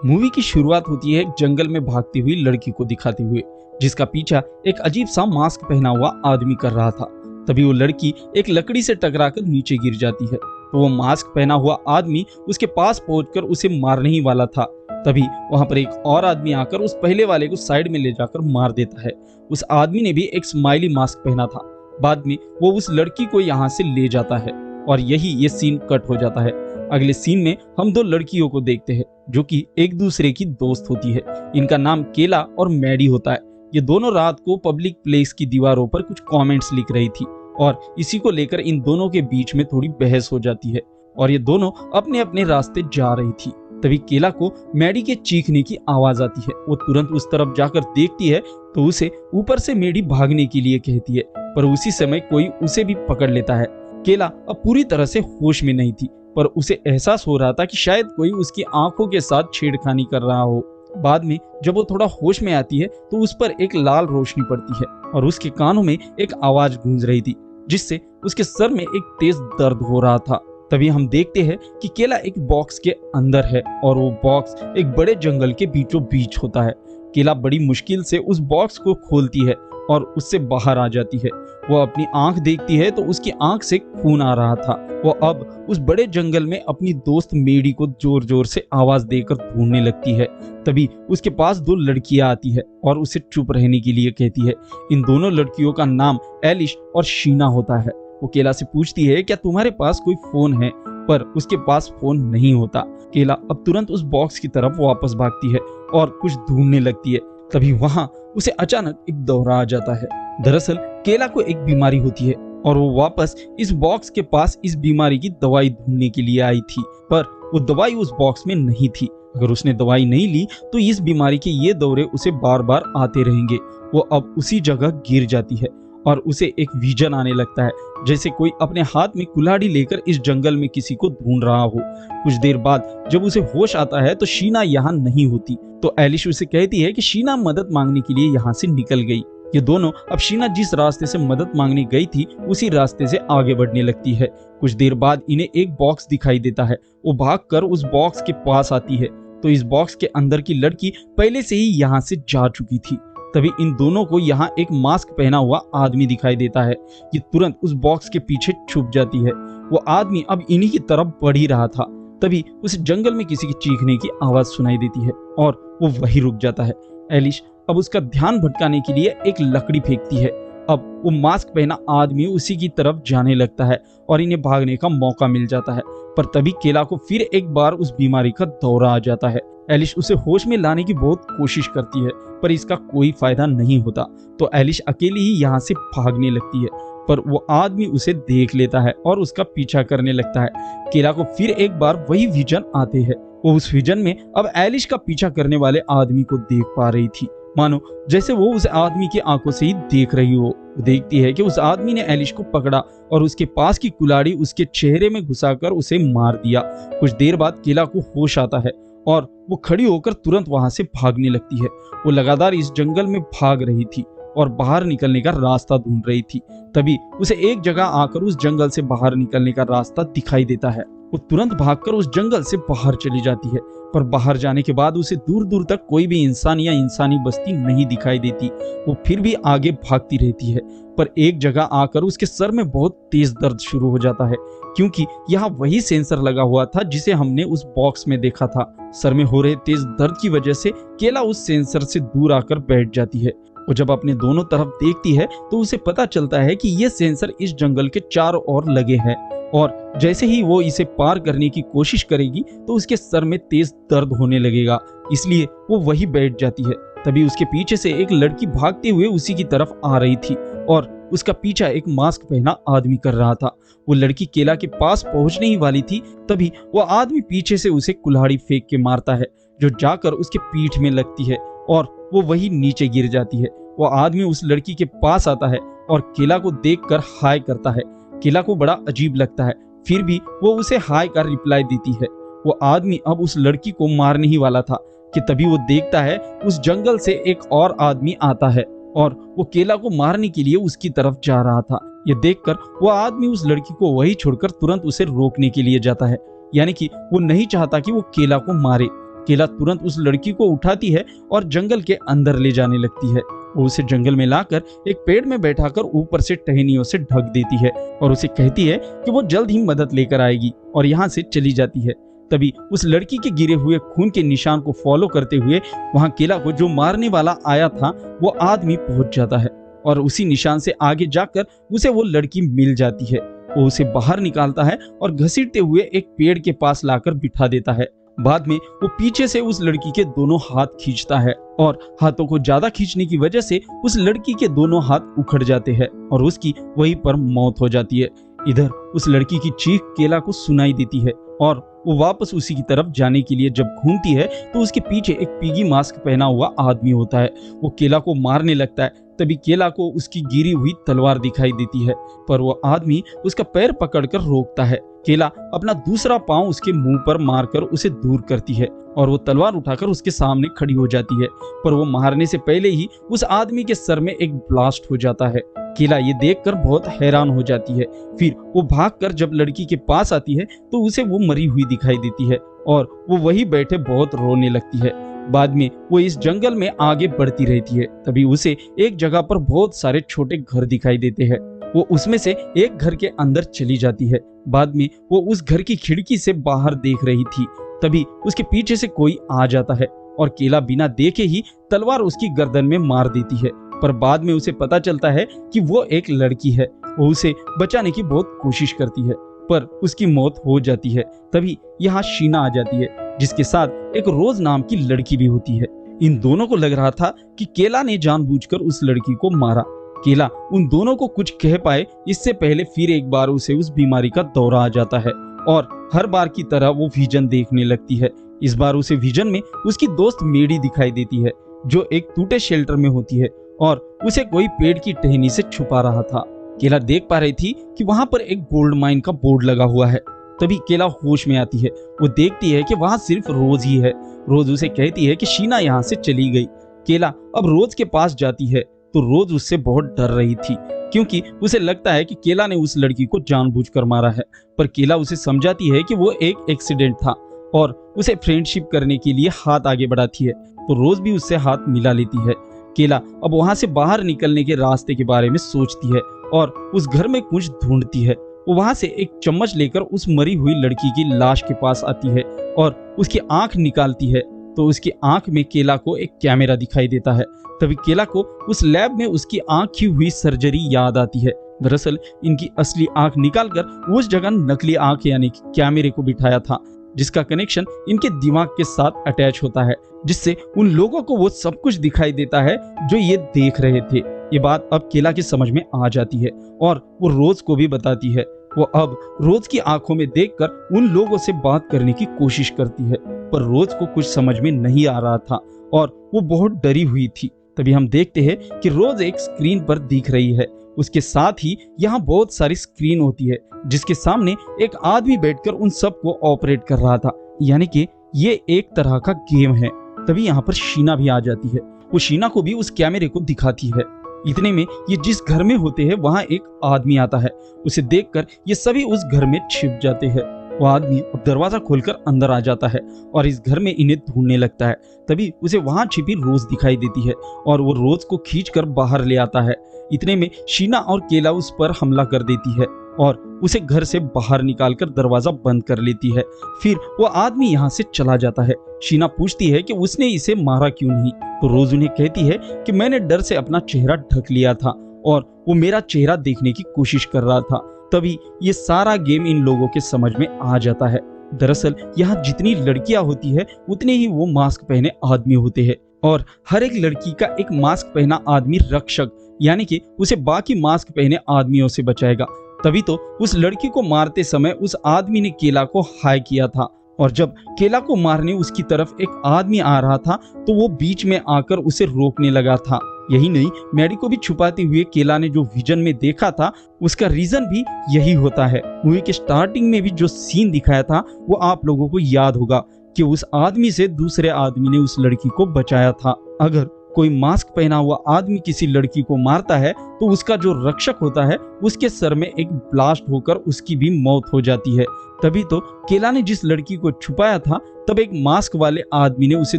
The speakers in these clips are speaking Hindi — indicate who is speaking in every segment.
Speaker 1: मूवी की शुरुआत होती है एक जंगल में भागती हुई लड़की को दिखाते हुए, जिसका पीछा एक अजीब सा मास्क पहना हुआ आदमी कर रहा था। तभी वो लड़की एक लकड़ी से टकराकर नीचे गिर जाती है, तो वो मास्क पहना हुआ आदमी उसके पास पहुंचकर उसे मारने ही वाला था। तभी वहां पर एक और आदमी आकर उस पहले वाले को साइड में ले जाकर मार देता है। उस आदमी ने भी एक स्माइली मास्क पहना था। बाद में वो उस लड़की को यहाँ से ले जाता है और यही ये सीन कट हो जाता है। अगले सीन में हम दो लड़कियों को देखते हैं जो कि एक दूसरे की दोस्त होती है। इनका नाम केला और मैडी होता है। ये दोनों रात को पब्लिक प्लेस की दीवारों पर कुछ कमेंट्स लिख रही थी और इसी को लेकर इन दोनों के बीच में थोड़ी बहस हो जाती है और ये दोनों अपने अपने रास्ते जा रही थी। तभी केला को मैडी के चीखने की आवाज आती है। वो तुरंत उस तरफ जाकर देखती है तो उसे ऊपर से मैडी भागने के लिए कहती है, पर उसी समय कोई उसे भी पकड़ लेता है। केला अब पूरी तरह से होश में नहीं थी, पर उसे एहसास हो रहा था कि शायद कोई उसकी आंखों के साथ छेड़खानी कर रहा हो। बाद में जब वो थोड़ा होश में आती है तो उस पर एक लाल रोशनी पड़ती है और उसके कानों में एक आवाज गूंज रही थी, जिससे उसके सर में एक तेज दर्द हो रहा था। तभी हम देखते हैं कि केला एक बॉक्स के अंदर है और वो बॉक्स एक बड़े जंगल के बीचों बीच होता है। केला बड़ी मुश्किल से उस बॉक्स को खोलती है और उससे बाहर आ जाती है। वो अपनी आंख देखती है तो उसकी आंख से खून आ रहा था। वो अब उस बड़े जंगल में अपनी दोस्त मेडी को जोर जोर से आवाज देकर ढूंढने लगती है। तभी उसके पास दो लड़कियां आती है और उसे चुप रहने के लिए कहती है। इन दोनों लड़कियों का नाम एलिश और शीना होता है। वो केला से पूछती है, क्या तुम्हारे पास कोई फोन है? पर उसके पास फोन नहीं होता। केला अब तुरंत उस बॉक्स की तरफ वापस भागती है और कुछ ढूंढने लगती है। तभी वहां उसे अचानक एक दौरा आ जाता है। दरअसल केला को एक बीमारी होती है और वो वापस इस बॉक्स के पास इस बीमारी की दवाई ढूंढने के लिए आई थी, पर वो दवाई उस बॉक्स में नहीं थी। अगर उसने दवाई नहीं ली तो इस बीमारी के ये दौरे उसे बार बार आते रहेंगे। वो अब उसी जगह गिर जाती है और उसे एक विजन आने लगता है, जैसे कोई अपने हाथ में कुल्हाड़ी लेकर इस जंगल में किसी को ढूंढ रहा हो। कुछ देर बाद जब उसे होश आता है तो शीना यहाँ नहीं होती, तो एलिश उसे कहती है कि शीना मदद मांगने के लिए यहाँ से निकल गई। ये दोनों अब शीना जिस रास्ते से मदद मांगने गई थी उसी रास्ते से आगे बढ़ने लगती है। कुछ देर बाद इन्हें एक बॉक्स दिखाई देता है। वो भागकर उस बॉक्स के पास आती है तो इस बॉक्स के अंदर की लड़की पहले से ही यहाँ से जा चुकी थी। तभी इन दोनों को यहाँ एक मास्क पहना हुआ आदमी दिखाई देता है। ये तुरंत उस बॉक्स के पीछे छुप जाती है। वो आदमी अब इन्हीं की तरफ बढ़ ही रहा था। तभी उस जंगल में किसी की चीखने की आवाज सुनाई देती है और वो वहीं रुक जाता है। एलिश अब उसका ध्यान भटकाने के लिए एक लकड़ी फेंकती है। अब वो मास्क पहना आदमी उसी की तरफ जाने लगता है और इन्हें भागने का मौका मिल जाता है, पर तभी केला को फिर एक बार उस बीमारी का दौरा आ जाता है। एलिश उसे होश में लाने की बहुत कोशिश करती है, पर इसका कोई फायदा नहीं होता, तो एलिश अकेली ही यहाँ से भागने लगती है। पर वो आदमी उसे देख लेता है और उसका पीछा करने लगता है। केला को फिर एक बार वही विजन आते हैं। वो उस विजन में अब एलिश का पीछा करने वाले आदमी को देख पा रही थी, मानो जैसे वो उस आदमी की आंखों से ही देख रही हो। वो देखती है कि उस आदमी ने एलिश को पकड़ा और उसके पास की कुल्हाड़ी उसके चेहरे में घुसाकर उसे मार दिया। कुछ देर बाद केला को होश आता है और वो खड़ी होकर तुरंत वहां से भागने लगती है। वो लगातार इस जंगल में भाग रही थी और बाहर निकलने का रास्ता ढूंढ रही थी। तभी उसे एक जगह आकर उस जंगल से बाहर निकलने का रास्ता दिखाई देता है। वो तुरंत भागकर उस जंगल से बाहर चली जाती है, पर बाहर जाने के बाद उसे दूर दूर तक कोई भी इंसान या इंसानी बस्ती नहीं दिखाई देती। वो फिर भी आगे भागती रहती है, पर एक जगह आकर उसके सर में बहुत तेज दर्द शुरू हो जाता है, क्योंकि यहाँ वही सेंसर लगा हुआ था जिसे हमने उस बॉक्स में देखा था। सर में हो रहे तेज दर्द की वजह से केला उस सेंसर से दूर आकर बैठ जाती है। वो जब अपने दोनों तरफ देखती है तो उसे पता चलता है कि ये सेंसर इस जंगल के चारों ओर लगे हैं और जैसे ही वो इसे पार करने की कोशिश करेगी तो उसके सर में तेज दर्द होने लगेगा, इसलिए वो वहीं बैठ जाती है। तभी उसके पीछे से एक लड़की भागते हुए उसी की तरफ आ रही थी और उसका पीछा एक मास्क पहना आदमी कर रहा था। वो लड़की केला के पास पहुंचने ही वाली थी, तभी वो आदमी पीछे से उसे कुल्हाड़ी फेंक के मारता है, जो जाकर उसके पीठ में लगती है और वो वही नीचे गिर जाती है। वो आदमी उस लड़की के पास आता है और केला को देखकर हाय करता है। केला को बड़ा अजीब लगता है, फिर भी वो उसे हाय का रिप्लाई देती है। वो आदमी अब उस लड़की को मारने ही वाला था कि तभी वो देखता है उस जंगल से एक और आदमी आता है और वो केला को मारने के लिए उसकी तरफ जा रहा था। ये देखकर वो आदमी उस लड़की को वही छोड़कर तुरंत उसे रोकने के लिए जाता है, यानी कि वो नहीं चाहता कि वो केला को मारे। केला तुरंत उस लड़की को उठाती है और जंगल के अंदर ले जाने लगती है। वो उसे जंगल में लाकर एक पेड़ में बैठाकर ऊपर से टहनियों से ढक देती है और उसे कहती है कि वो जल्द ही मदद लेकर आएगी और यहाँ से चली जाती है। तभी उस लड़की के गिरे हुए खून के निशान को फॉलो करते हुए वहाँ केला को जो मारने वाला आया था वो आदमी पहुंच जाता है और उसी निशान से आगे जाकर उसे वो लड़की मिल जाती है। वो उसे बाहर निकालता है और घसीटते हुए एक पेड़ के पास लाकर बिठा देता है। बाद में वो पीछे से उस लड़की के दोनों हाथ खींचता है और हाथों को ज्यादा खींचने की वजह से उस लड़की के दोनों हाथ उखड़ जाते हैं और उसकी वहीं पर मौत हो जाती है। इधर उस लड़की की चीख केला को सुनाई देती है और वो वापस उसी की तरफ जाने के लिए जब घूमती है तो उसके पीछे एक पिगी मास्क पहना हुआ आदमी होता है। वो केला को मारने लगता है। तभी केला को उसकी गिरी हुई तलवार दिखाई देती है, पर वो आदमी उसका पैर पकड़कर रोकता है। केला अपना दूसरा पांव उसके मुंह पर मारकर उसे दूर करती है और वो तलवार उठाकर उसके सामने खड़ी हो जाती है, पर वो मारने से पहले ही उस आदमी के सर में एक ब्लास्ट हो जाता है। केला ये देखकर बहुत हैरान हो जाती है। फिर वो भागकर जब लड़की के पास आती है तो उसे वो मरी हुई दिखाई देती है और वो वहीं बैठे बहुत रोने लगती है। बाद में वो इस जंगल में आगे बढ़ती रहती है। तभी उसे एक जगह पर बहुत सारे छोटे घर दिखाई देते हैं। वो उसमें से एक घर के अंदर चली जाती है। बाद में वो उस घर की खिड़की से बाहर देख रही थी। तभी उसके पीछे से कोई आ जाता है और केला बिना देखे ही तलवार उसकी गर्दन में मार देती है, पर बाद में उसे पता चलता है कि वो एक लड़की है। वो उसे बचाने की बहुत कोशिश करती है पर उसकी मौत हो जाती है। तभी यहाँ शीना आ जाती है जिसके साथ एक रोज नाम की लड़की भी होती है। इन दोनों को लग रहा था कि केला ने जानबूझकर उस लड़की को मारा। केला उन दोनों को कुछ कह पाए इससे पहले फिर एक बार उसे उस बीमारी का दौरा आ जाता है और हर बार की तरह वो विजन देखने लगती है। इस बार उसे विजन में उसकी दोस्त मेडी दिखाई देती है जो एक टूटे शेल्टर में होती है और उसे कोई पेड़ की टहनी से छुपा रहा था। केला देख पा रही थी कि वहां पर एक गोल्ड माइन का बोर्ड लगा हुआ है। तभी केला होश में आती है। वो देखती है कि वहां सिर्फ रोज ही है। रोज उसे कहती है कि शीना यहाँ से चली गई। केला अब रोज के पास जाती है तो रोज उससे बहुत डर रही थी क्योंकि उसे लगता है कि केला ने उस लड़की को जानबूझकर मारा है, पर केला उसे समझाती है कि वो एक एक्सीडेंट था और उसे फ्रेंडशिप करने के लिए हाथ आगे बढ़ाती है, तो रोज भी उससे हाथ मिला लेती है। केला अब वहां से बाहर निकलने के रास्ते के बारे में सोचती है और उस घर में कुछ ढूंढती है। वो वहां से एक चम्मच लेकर उस मरी हुई लड़की की लाश के पास आती है और उसकी आंख निकालती है तो उसकी आंख में केला को एक कैमरा दिखाई देता है। तभी केला को उस लैब में उसकी आंख की हुई सर्जरी याद आती है। दरअसल इनकी असली आंख निकालकर उस जगह नकली आंख यानी कि कैमरे को बिठाया था जिसका कनेक्शन इनके दिमाग के साथ अटैच होता है, जिससे उन लोगों को वो सब कुछ दिखाई देता है जो ये देख रहे थे। ये बात अब केला की समझ में आ जाती है और वो रोज को भी बताती है। वो अब रोज की आंखों में देखकर उन लोगों से बात करने की कोशिश करती है, पर रोज को कुछ समझ में नहीं आ रहा था और वो बहुत डरी हुई थी। तभी हम देखते हैं कि रोज एक स्क्रीन पर दिख रही है। उसके साथ ही यहाँ बहुत सारी स्क्रीन होती है जिसके सामने एक आदमी बैठकर उन सब को ऑपरेट कर रहा था, यानी कि ये एक तरह का गेम है। तभी यहाँ पर शीना भी आ जाती है। वो शीना को भी उस कैमरे को दिखाती है। इतने में ये जिस घर में होते हैं वहाँ एक आदमी आता है। उसे देखकर ये सभी उस घर में छिप जाते हैं। वो आदमी अब दरवाजा खोलकर अंदर आ जाता है और इस घर में इन्हें ढूंढने लगता है। तभी उसे वहां छिपी रोज दिखाई देती है और वो रोज को खींचकर बाहर ले आता है। इतने में शीना और केला उस पर हमला कर देती है और उसे घर से बाहर निकालकर दरवाजा बंद कर लेती है। फिर वो आदमी यहाँ से चला जाता है। शीना पूछती है कि उसने इसे मारा क्यों नहीं, तो रोज उन्हें कहती है कि मैंने डर से अपना चेहरा ढक लिया था और वो मेरा चेहरा देखने की कोशिश कर रहा था। तभी ये सारा गेम इन लोगों के समझ में आ जाता है। दरअसल यहाँ जितनी लड़कियां होती है उतने ही वो मास्क पहने आदमी होते हैं और हर एक लड़की का एक मास्क पहना आदमी रक्षक, यानी कि उसे बाकी मास्क पहने आदमियों से बचाएगा। तभी तो उस लड़की को मारते समय उस आदमी ने केला को हाय किया था और जब केला को मारने उसकी तरफ एक आदमी आ रहा था तो वो बीच में आकर उसे रोकने लगा था। यही नहीं, मैडी को भी छुपाते हुए केला ने जो विजन में देखा था उसका रीजन भी यही होता है। मूवी के स्टार्टिंग में भी जो सीन दिखाया था वो आप लोगों को याद होगा कि उस आदमी से दूसरे आदमी ने उस लड़की को बचाया था। अगर कोई मास्क पहना हुआ आदमी किसी लड़की को मारता है तो उसका जो रक्षक होता है उसके सर में एक ब्लास्ट होकर उसकी भी मौत हो जाती है। तभी तो केला ने जिस लड़की को छुपाया था तब एक मास्क वाले आदमी ने उसे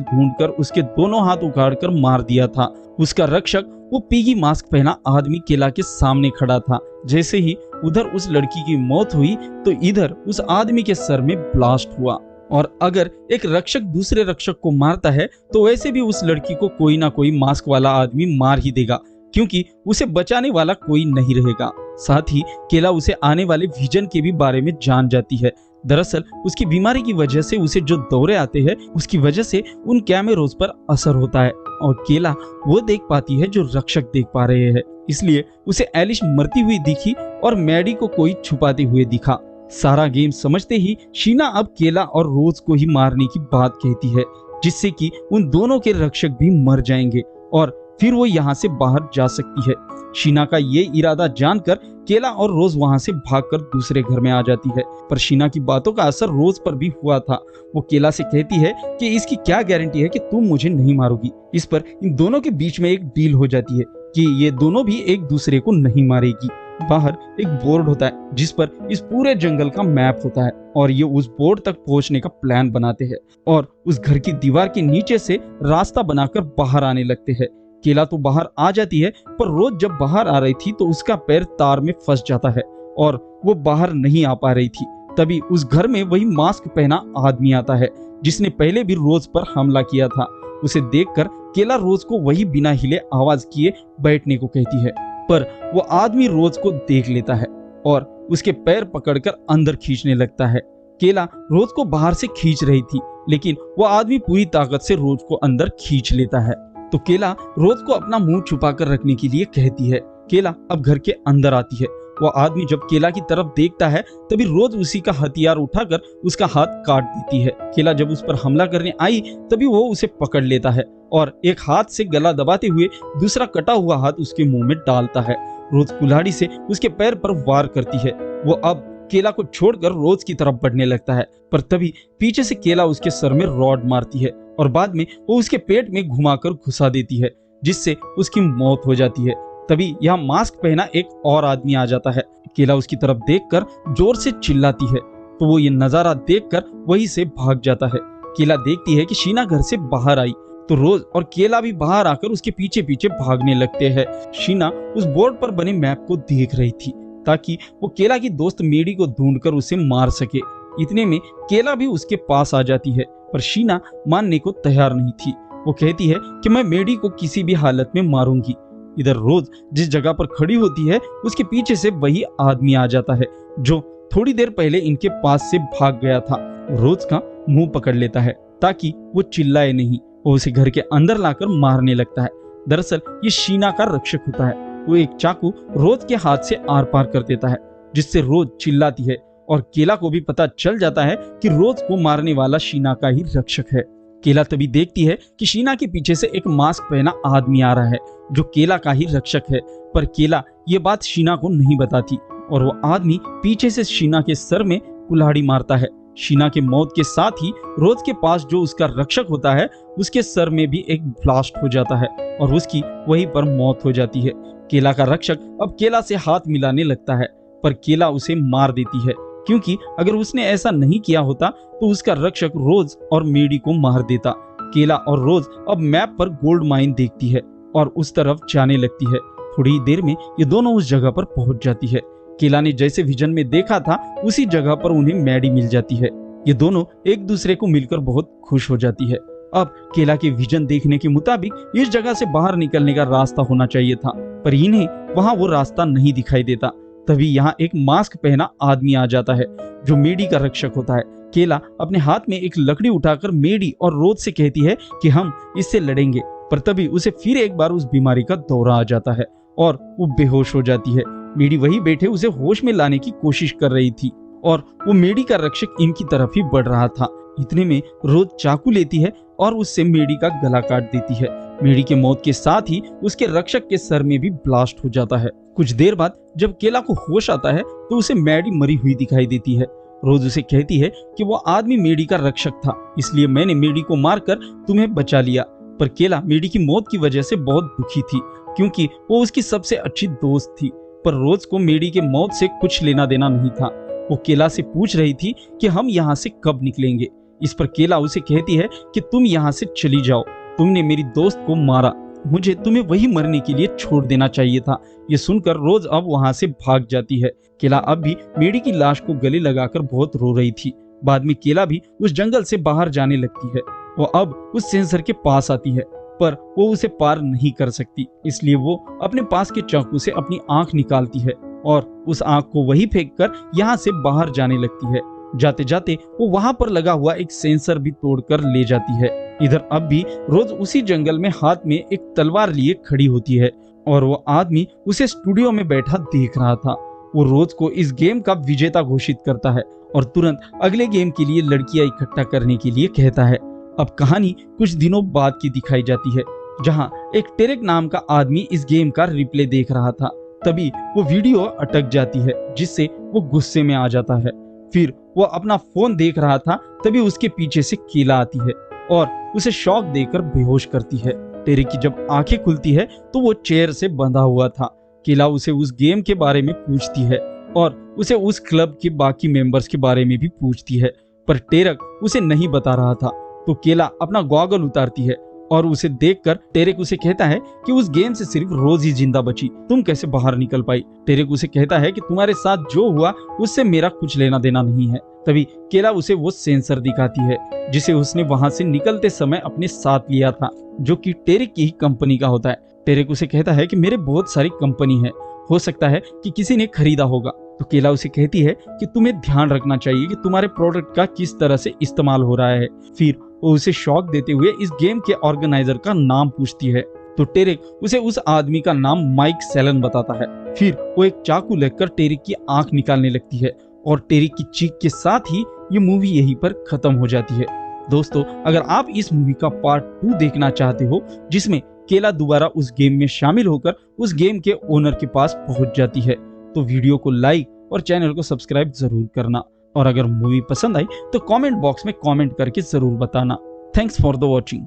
Speaker 1: ढूंढकर उसके दोनों हाथ उखाड़कर मार दिया था। उसका रक्षक वो पिगी मास्क पहना आदमी केला के सामने खड़ा था। जैसे ही उधर उस लड़की की मौत हुई तो इधर उस आदमी के सर में ब्लास्ट हुआ। और अगर एक रक्षक दूसरे रक्षक को मारता है तो वैसे भी उस लड़की को कोई ना कोई मास्क वाला आदमी मार ही देगा, क्योंकि उसे बचाने वाला कोई नहीं रहेगा। साथ ही केला उसे आने वाले विजन के भी बारे में जान जाती है। दरअसल उसकी बीमारी की वजह से उसे जो दौरे आते हैं उसकी वजह से उन कैमरों पर असर होता है और केला वो देख पाती है जो रक्षक देख पा रहे हैं। इसलिए उसे एलिश मरती हुई दिखी और मैडी को कोई छुपाते हुए दिखा। सारा गेम समझते ही शीना अब केला और रोज को ही मारने की बात कहती है, जिससे कि उन दोनों के रक्षक भी मर जाएंगे और फिर वो यहाँ से बाहर जा सकती है। शीना का ये इरादा जानकर केला और रोज वहां से भागकर दूसरे घर में आ जाती है, पर शीना की बातों का असर रोज पर भी हुआ था। वो केला से कहती है कि इसकी क्या गारंटी है कि तुम मुझे नहीं मारोगी। इस पर इन दोनों के बीच में एक डील हो जाती है कि ये दोनों भी एक दूसरे को नहीं मारेगी। बाहर एक बोर्ड होता है जिस पर इस पूरे जंगल का मैप होता है और ये उस बोर्ड तक पहुंचने का प्लान बनाते हैं और उस घर की दीवार के नीचे से रास्ता बनाकर बाहर आने लगते हैं। केला तो बाहर आ जाती है, पर रोज जब बाहर आ रही थी तो उसका पैर तार में फंस जाता है और वो बाहर नहीं आ पा रही थी। तभी उस घर में वही मास्क पहना आदमी आता है जिसने पहले भी रोज पर हमला किया था। उसे देखकर केला रोज को वही बिना हिले आवाज किए बैठने को कहती है, पर वो आदमी रोज को देख लेता है और उसके पैर पकड़कर अंदर खींचने लगता है। केला रोज को बाहर से खींच रही थी, लेकिन वो आदमी पूरी ताकत से रोज को अंदर खींच लेता है। तो केला रोज को अपना मुंह छुपाकर रखने के लिए कहती है। केला अब घर के अंदर आती है। वो आदमी जब केला की तरफ देखता है तभी रोज उसी का हथियार उठाकर उसका हाथ काट देती है। केला जब उस पर हमला करने आई तभी वो उसे पकड़ लेता है और एक हाथ से गला दबाते हुए दूसरा कटा हुआ हाथ उसके मुंह में डालता है। रोज कुल्हाड़ी से उसके पैर पर वार करती है। वो अब केला को छोड़कर रोज की तरफ बढ़ने लगता है, पर तभी पीछे से केला उसके सर में रॉड मारती है और बाद में वो उसके पेट में घुमाकर घुसा देती है, जिससे उसकी मौत हो जाती है। तभी यहाँ मास्क पहना एक और आदमी आ जाता है। केला उसकी तरफ देखकर जोर से चिल्लाती है तो वो ये नजारा देखकर वहीं से भाग जाता है। केला देखती है कि शीना घर से बाहर आई तो रोज और केला भी बाहर आकर उसके पीछे पीछे भागने लगते हैं। शीना उस बोर्ड पर बने मैप को देख रही थी ताकि वो केला की दोस्त मेडी को ढूंढकर उसे मार सके। इतने में केला भी उसके पास आ जाती है, पर शीना मानने को तैयार नहीं थी। वो कहती है कि मैं मेडी को किसी भी हालत में मारूंगी। इधर रोज जिस जगह पर खड़ी होती है उसके पीछे से वही आदमी आ जाता है जो थोड़ी देर पहले इनके पास से भाग गया था। रोज का मुंह पकड़ लेता है ताकि वो चिल्लाए नहीं। वो उसे घर के अंदर लाकर मारने लगता है। दरअसल ये शीना का रक्षक होता है। वो एक चाकू रोज के हाथ से आर पार कर देता है, जिससे रोज चिल्लाती है और केला को भी पता चल जाता है कि रोज को मारने वाला शीना का ही रक्षक है। केला तभी देखती है कि शीना के पीछे से एक मास्क पहना आदमी आ रहा है जो केला का ही रक्षक है, पर केला ये बात शीना को नहीं बताती और वो आदमी पीछे से शीना के सर में कुल्हाड़ी मारता है। शीना के मौत के साथ ही रोज के पास जो उसका रक्षक होता है उसके सर में भी एक ब्लास्ट हो जाता है और उसकी वहीं पर मौत हो जाती है। केला का रक्षक अब केला से हाथ मिलाने लगता है, पर केला उसे मार देती है, क्योंकि अगर उसने ऐसा नहीं किया होता तो उसका रक्षक रोज और मेडी को मार देता। केला और रोज अब मैप पर गोल्ड माइन देखती है और उस तरफ जाने लगती है। थोड़ी देर में ये दोनों उस जगह पर पहुंच जाती है। केला ने जैसे विजन में देखा था उसी जगह पर उन्हें मैडी मिल जाती है। ये दोनों एक दूसरे को मिलकर बहुत खुश हो जाती है। अब केला के विजन देखने के मुताबिक इस जगह से बाहर निकलने का रास्ता होना चाहिए था, पर इन्हें वहां वो रास्ता नहीं दिखाई देता। तभी यहाँ एक मास्क पहना आदमी आ जाता है जो मेडी का रक्षक होता है। केला अपने हाथ में एक लकड़ी उठाकर मेडी और रोज से कहती है कि हम इससे लड़ेंगे, पर तभी उसे फिर एक बार उस बीमारी का दौरा आ जाता है और वो बेहोश हो जाती है। मेडी वही बैठे उसे होश में लाने की कोशिश कर रही थी और वो मेडी का रक्षक इनकी तरफ ही बढ़ रहा था। इतने में रोज चाकू लेती है और उससे मेडी का गला काट देती है। मेडी के मौत के साथ ही उसके रक्षक के सर में भी ब्लास्ट हो जाता है। कुछ देर बाद जब केला को होश आता है तो उसे मेडी मरी हुई दिखाई देती है। रोज उसे कहती है कि वो आदमी मेडी का रक्षक था, इसलिए मैंने मेडी को मारकर तुम्हें बचा लिया। पर केला मेडी की मौत की वजह से बहुत दुखी थी, क्योंकि वो उसकी सबसे अच्छी दोस्त थी। पर रोज को मेडी के मौत से कुछ लेना देना नहीं था। वो केला से पूछ रही थी कि हम यहाँ से कब निकलेंगे। इस पर केला उसे कहती है कि तुम यहाँ से चली जाओ, तुमने मेरी दोस्त को मारा, मुझे तुम्हें वही मरने के लिए छोड़ देना चाहिए था। ये सुनकर रोज अब वहां से भाग जाती है। केला अब भी मेडी की लाश को गले लगाकर बहुत रो रही थी। बाद में केला भी उस जंगल से बाहर जाने लगती है। वो अब उस सेंसर के पास आती है, पर वो उसे पार नहीं कर सकती, इसलिए वो अपने पास के चाकू से अपनी आंख निकालती है और उस आंख को वही फेंककर यहाँ से बाहर जाने लगती है। जाते जाते वो वहां पर लगा हुआ एक सेंसर भी तोड़कर ले जाती है। इधर अब भी रोज उसी जंगल में हाथ में एक तलवार लिए खड़ी होती है और वो आदमी उसे स्टूडियो में बैठा देख रहा था। वो रोज को इस गेम का विजेता घोषित करता है और तुरंत अगले गेम के लिए लड़कियां इकट्ठा करने के लिए कहता है। अब कहानी कुछ दिनों बाद की दिखाई जाती है, जहां एक टेरेक नाम का आदमी इस गेम का रिप्ले देख रहा था। तभी वो वीडियो अटक जाती है, जिससे वो गुस्से में आ जाता है। फिर वो अपना फोन देख रहा था, तभी उसके पीछे से केला आती है और उसे शॉक देकर बेहोश करती है। टेरेक की जब आंखें खुलती है तो वो चेयर से बंधा हुआ था। केला उसे उस गेम के बारे में पूछती है और उसे उस क्लब के बाकी मेंबर्स के बारे में भी पूछती है, पर टेरेक उसे नहीं बता रहा था। तो केला अपना गॉगल उतारती है और उसे देखकर टेरेक उसे कहता है कि उस गेम से सिर्फ रोज ही जिंदा बची, तुम कैसे बाहर निकल पाई। टेरेक उसे कहता है कि तुम्हारे साथ जो हुआ उससे मेरा कुछ लेना देना नहीं है। तभी केला उसे वो सेंसर दिखाती है जिसे उसने वहां से निकलते समय अपने साथ लिया था, जो कि टेरेक की ही कंपनी का होता है। टेरेक उसे कहता है कि मेरे बहुत सारी कंपनी है, हो सकता है कि किसी ने खरीदा होगा। तो केला उसे कहती है कि तुम्हें ध्यान रखना चाहिए कि तुम्हारे प्रोडक्ट का किस तरह से इस्तेमाल हो रहा है। फिर वो उसे शॉक देते हुए इस गेम के ऑर्गेनाइजर का नाम पूछती है। तो टेरेक उसे उस आदमी का नाम माइक सेलन बताता है। फिर वो एक चाकू लेकर टेरेक की आंख निकालने लगती है और टेरेक की चीख के साथ ही ये मूवी यहीं पर खत्म हो जाती है। दोस्तों, अगर आप इस मूवी का पार्ट 2 देखना चाहते हो, जिसमें केला दोबारा उस गेम में शामिल होकर उस गेम के ओनर के पास पहुंच जाती है, तो वीडियो को लाइक और चैनल को सब्सक्राइब जरूर करना। और अगर मूवी पसंद आई तो कमेंट बॉक्स में कमेंट करके जरूर बताना। Thanks for the watching.